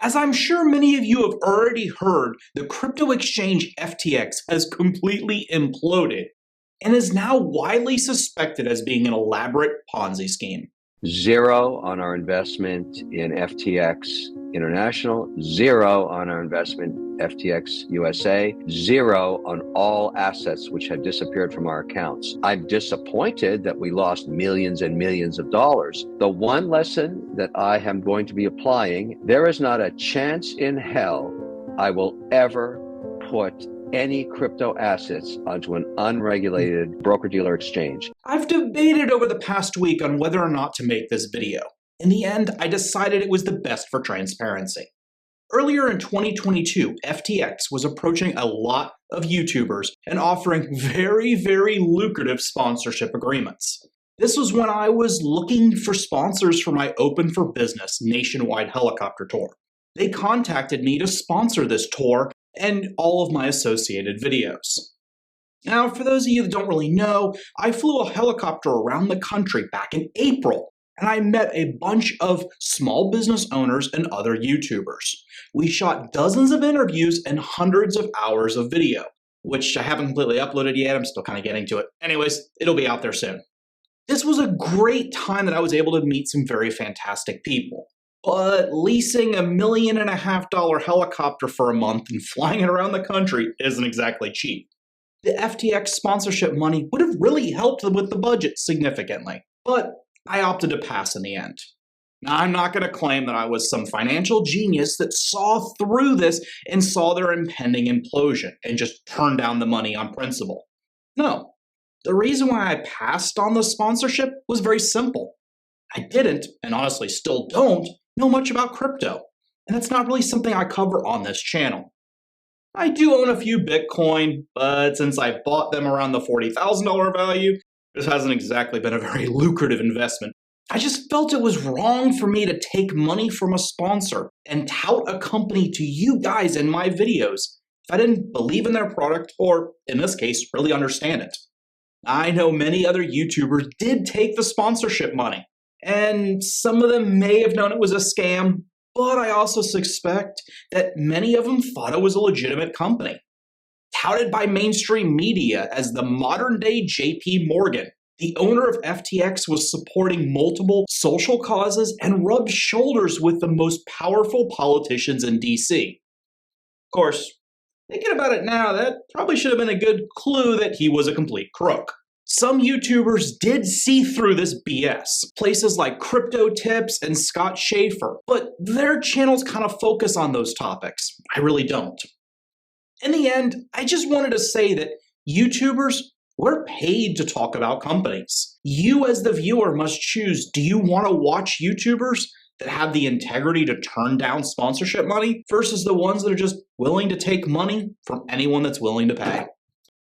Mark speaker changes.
Speaker 1: As I'm sure many of you have already heard, the crypto exchange FTX has completely imploded and is now widely suspected as being an elaborate Ponzi scheme.
Speaker 2: Zero on our investment in FTX International, zero on our investment FTX USA, zero on all assets which had disappeared from our accounts. I'm disappointed that we lost millions and millions of dollars. The one lesson that I am going to be applying, there is not a chance in hell I will ever put any crypto assets onto an unregulated broker-dealer exchange.
Speaker 1: I've debated over the past week on whether or not to make this video. In the end, I decided it was the best for transparency. Earlier in 2022, FTX was approaching a lot of YouTubers and offering very, very lucrative sponsorship agreements. This was when I was looking for sponsors for my Open for Business nationwide helicopter tour. They contacted me to sponsor this tour and all of my associated videos. Now, for those of you that don't really know, I flew a helicopter around the country back in April, and I met a bunch of small business owners and other YouTubers. We shot dozens of interviews and hundreds of hours of video, which I haven't completely uploaded yet. I'm still kind of getting to it. Anyways, it'll be out there soon. This was a great time that I was able to meet some very fantastic people. But leasing $1.5 million helicopter for a month and flying it around the country isn't exactly cheap. The FTX sponsorship money would have really helped with the budget significantly, but I opted to pass in the end. Now, I'm not going to claim that I was some financial genius that saw through this and saw their impending implosion and just turned down the money on principle. No, the reason why I passed on the sponsorship was very simple. I didn't, and honestly still don't, know much about crypto, and that's not really something I cover on this channel. I do own a few Bitcoin, but since I bought them around the $40,000 value, this hasn't exactly been a very lucrative investment. I just felt it was wrong for me to take money from a sponsor and tout a company to you guys in my videos if I didn't believe in their product or, in this case, really understand it. I know many other YouTubers did take the sponsorship money, and some of them may have known it was a scam, but I also suspect that many of them thought it was a legitimate company. Touted by mainstream media as the modern-day JP Morgan, the owner of FTX was supporting multiple social causes and rubbed shoulders with the most powerful politicians in DC. Of course, thinking about it now, that probably should have been a good clue that he was a complete crook. Some YouTubers did see through this BS, places like Crypto Tips and Scott Schaefer, but their channels kind of focus on those topics. I really don't. In the end, I just wanted to say that YouTubers, we're paid to talk about companies. You as the viewer must choose, do you want to watch YouTubers that have the integrity to turn down sponsorship money versus the ones that are just willing to take money from anyone that's willing to pay?